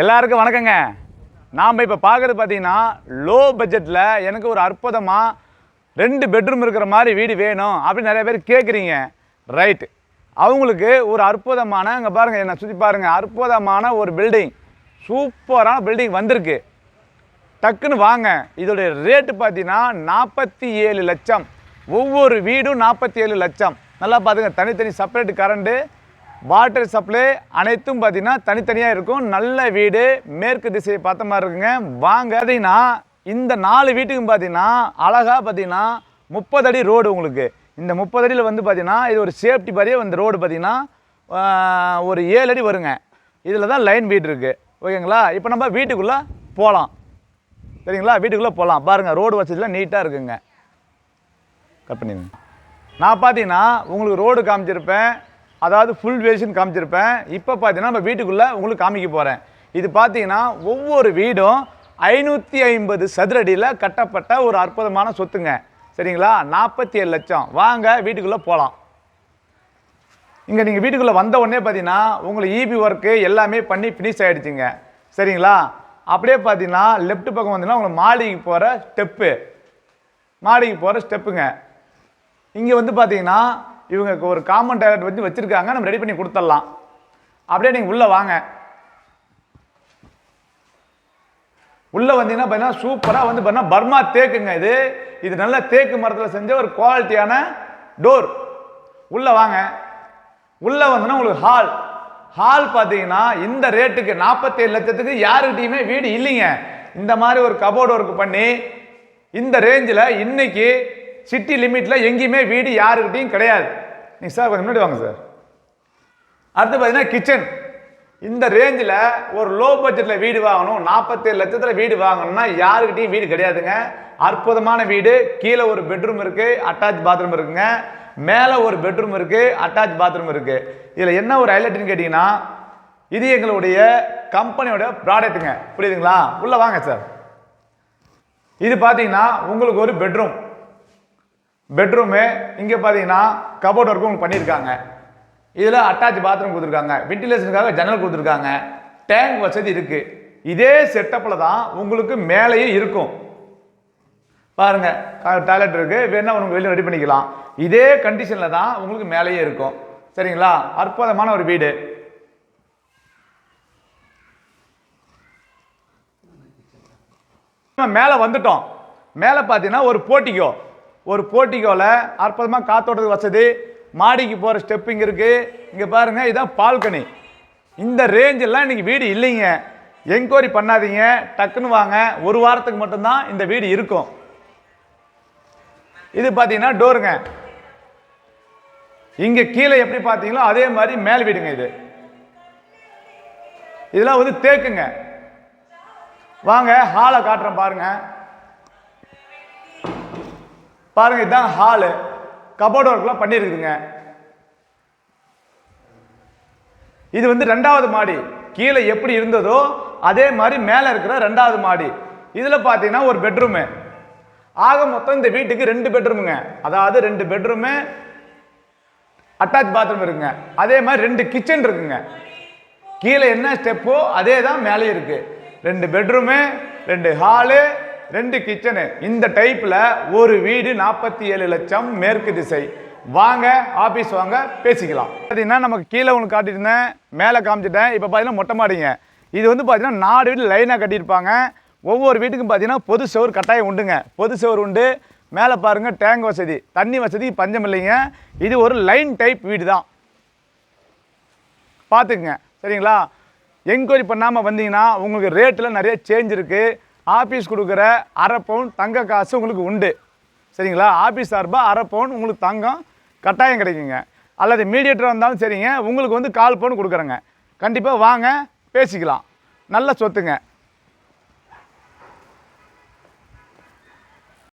எல்லாருக்கும் வணக்கங்க. நாம் இப்போ பார்க்குறது பார்த்தீங்கன்னா லோ பட்ஜெட்டில் எனக்கு ஒரு அற்புதமாக 2 பெட்ரூம் இருக்கிற மாதிரி வீடு வேணும் அப்படின்னு நிறைய பேர் கேட்குறீங்க. ரைட், அவங்களுக்கு ஒரு அற்புதமான இங்கே பாருங்கள், என்னை சுற்றி பாருங்கள், அற்புதமான ஒரு பில்டிங், சூப்பரான பில்டிங் வந்திருக்கு. டக்குன்னு வாங்க. இதோடைய ரேட்டு பார்த்தீங்கன்னா 47 லட்சம். ஒவ்வொரு வீடும் 47 லட்சம். நல்லா பார்த்துங்க, தனித்தனி செப்பரேட் கரண்ட்டு, வாட்டர் சப்ளை அனைத்தும் பார்த்தீங்கன்னா தனித்தனியாக இருக்கும். நல்ல வீடு, மேற்கு திசையை பார்த்த மாதிரி இருக்குங்க. வாங்க. பார்த்தீங்கன்னா இந்த 4 வீட்டுக்கும் பார்த்தீங்கன்னா அழகாக பார்த்தீங்கன்னா 30 அடி ரோடு. உங்களுக்கு இந்த 30 அடியில் வந்து பார்த்தீங்கன்னா இது ஒரு சேஃப்டி மாதிரியே இந்த ரோடு பார்த்தீங்கன்னா ஒரு 7 அடி வருங்க. இதில் தான் லைன் வீடு இருக்குது. ஓகேங்களா? இப்போ நம்ம வீட்டுக்குள்ளே போகலாம். சரிங்களா? வீட்டுக்குள்ளே போகலாம். பாருங்கள், ரோடு வசதியில் நீட்டாக இருக்குங்க. கட் பண்ணிடுங்க. நான் பார்த்தீங்கன்னா உங்களுக்கு ரோடு காமிச்சிருப்பேன், அதாவது ஃபுல் வேஷன் காமிச்சிருப்பேன். இப்போ பார்த்தீங்கன்னா நம்ம வீட்டுக்குள்ளே உங்களுக்கு காமிக்க போகிறேன். இது பார்த்தீங்கன்னா ஒவ்வொரு வீடும் 550 சதுரடியில் கட்டப்பட்ட ஒரு அற்புதமான சொத்துங்க. சரிங்களா? 47 லட்சம். வாங்க வீட்டுக்குள்ளே போகலாம். இங்கே நீங்கள் வீட்டுக்குள்ளே வந்த உடனே பார்த்தீங்கன்னா உங்களுக்கு இபி ஒர்க்கு எல்லாமே பண்ணி ஃபினிஷ் ஆகிடுச்சிங்க. சரிங்களா? அப்படியே பார்த்தீங்கன்னா லெஃப்ட் பக்கம் வந்தீங்கன்னா உங்களுக்கு மாடிக்கு போகிற ஸ்டெப்புங்க. இங்கே வந்து பார்த்தீங்கன்னா இவங்க ஒரு காமன் டாய்லெட் வந்து வச்சுருக்காங்க. நம்ம ரெடி பண்ணி கொடுத்துடலாம். அப்படியே நீங்கள் உள்ளே வாங்க. உள்ளே வந்தீங்கன்னா பார்த்தீங்கன்னா சூப்பராக வந்து பார்த்தீங்கன்னா பர்மா தேக்குங்க. இது நல்ல தேக்கு மரத்தில் செஞ்ச ஒரு குவாலிட்டியான டோர். உள்ளே வாங்க. உள்ளே வந்தோன்னா உங்களுக்கு ஹால் பார்த்தீங்கன்னா இந்த ரேட்டுக்கு 47 லட்சத்துக்கு யாருக்கிட்டையுமே வீடு இல்லைங்க. இந்த மாதிரி ஒரு கபோர்டு ஒர்க் பண்ணி இந்த ரேஞ்சில் இன்னைக்கு சிட்டி லிமிட்டில் எங்கேயுமே வீடு யாருக்கிட்டையும் கிடையாது. நீங்கள் சார் கொஞ்சம் முன்னாடி வாங்க சார். அடுத்து பார்த்தீங்கன்னா கிச்சன். இந்த ரேஞ்சில் ஒரு லோ பட்ஜெட்டில் வீடு வாங்கணும், 47 லட்சத்தில் வீடு வாங்கணும்னா யாருக்கிட்டையும் வீடு கிடையாதுங்க. அற்புதமான வீடு. கீழே ஒரு பெட்ரூம் இருக்குது, அட்டாச் பாத்ரூம் இருக்குங்க. மேலே ஒரு பெட்ரூம் இருக்குது, அட்டாச் பாத்ரூம் இருக்குது. இதில் என்ன ஒரு ஹைலைட்னு கேட்டிங்கன்னா இது எங்களுடைய கம்பெனியோட ப்ராடக்ட்டுங்க. புரியுதுங்களா? உள்ளே வாங்க சார். இது பார்த்தீங்கன்னா உங்களுக்கு ஒரு பெட்ரூமு. இங்கே பார்த்தீங்கன்னா கபோர்ட் ஒர்க்கும் உங்களுக்கு பண்ணியிருக்காங்க. இதில் அட்டாச் பாத்ரூம் கொடுத்துருக்காங்க, வென்டிலேஷனுக்காக ஜன்னல் கொடுத்துருக்காங்க, டேங்க் வசதி இருக்குது. இதே செட்டப்பில் தான் உங்களுக்கு மேலேயும் இருக்கும். பாருங்கள், டாய்லெட் இருக்குது, வேணா உங்களுக்கு வெளியே ரெடி பண்ணிக்கலாம். இதே கண்டிஷனில் தான் உங்களுக்கு மேலேயே இருக்கும். சரிங்களா? அற்புதமான ஒரு வீடு. மேலே வந்துட்டோம். மேலே பார்த்தீங்கன்னா ஒரு போர்ட்டிகோவில் அற்புதமாக காத்தோட்டத்துக்கு வசதி, மாடிக்கு போகிற ஸ்டெப்பிங் இருக்குது. இங்கே பாருங்கள், இதுதான் பால்கனி. இந்த ரேஞ்செல்லாம் இன்றைக்கி வீடு இல்லைங்க. என்கொயரி பண்ணாதீங்க, டக்குன்னு வாங்க. ஒரு வாரத்துக்கு மட்டும்தான் இந்த வீடு இருக்கும். இது பார்த்தீங்கன்னா டோருங்க. இங்கே கீழே எப்படி பார்த்தீங்களோ அதே மாதிரி மேல் வீடுங்க. இதெல்லாம் வந்து தேக்குங்க. வாங்க ஹாலை காட்டுறேன். பாருங்க, இதுதான் ஹாலு. கபோர்ட் ஒர்க்லாம் பண்ணியிருக்குதுங்க. இது வந்து 2வது மாடி. கீழே எப்படி இருந்ததோ அதே மாதிரி மேலே இருக்கிற 2வது மாடி. இதில் பார்த்தீங்கன்னா ஒரு பெட்ரூமு. ஆக மொத்தம் இந்த வீட்டுக்கு 2 பெட்ரூமுங்க. அதாவது 2 பெட்ரூமு, அட்டாச் பாத்ரூம் இருக்குங்க. அதே மாதிரி 2 கிச்சன் இருக்குங்க. கீழே என்ன ஸ்டெப்போ அதே தான் மேலே இருக்கு. 2 பெட்ரூமு, 2 ஹாலு, 2 கிச்சனு. இந்த டைப்பில் ஒரு வீடு 47 லட்சம், மேற்கு திசை. வாங்க, ஆஃபீஸ் வாங்க, பேசிக்கலாம். பார்த்தீங்கன்னா நமக்கு கீழே உங்களுக்கு காட்டியிருந்தேன், மேலே காமிச்சிட்டேன். இப்போ பார்த்தீங்கன்னா மொட்டை மாடிங்க. இது வந்து பார்த்தீங்கன்னா 4 வீடு லைனாக கட்டியிருப்பாங்க. ஒவ்வொரு வீட்டுக்கும் பார்த்தீங்கன்னா பொது செவர் கட்டாயம் உண்டுங்க. பொது செவர் உண்டு. மேலே பாருங்கள், டேங்க் வசதி, தண்ணி வசதி பஞ்சம் இல்லைங்க. இது ஒரு லைன் டைப் வீடு தான். பார்த்துக்குங்க. சரிங்களா? என்கொயரி பண்ணாமல் வந்தீங்கன்னா உங்களுக்கு ரேட்டில் நிறைய சேஞ்ச் இருக்குது. ஆஃபீஸ் கொடுக்குற அரை பவுன் தங்க காசு உங்களுக்கு உண்டு. சரிங்களா? ஆஃபீஸ் சார்பாக அரை பவுன் உங்களுக்கு தங்கம் கட்டாயம் கிடைக்குங்க. அல்லது மீடியேட்டராக இருந்தாலும் சரிங்க, உங்களுக்கு வந்து 1/4 பவுன் கொடுக்குறேங்க. கண்டிப்பாக வாங்க, பேசிக்கலாம். நல்ல சொத்துங்க.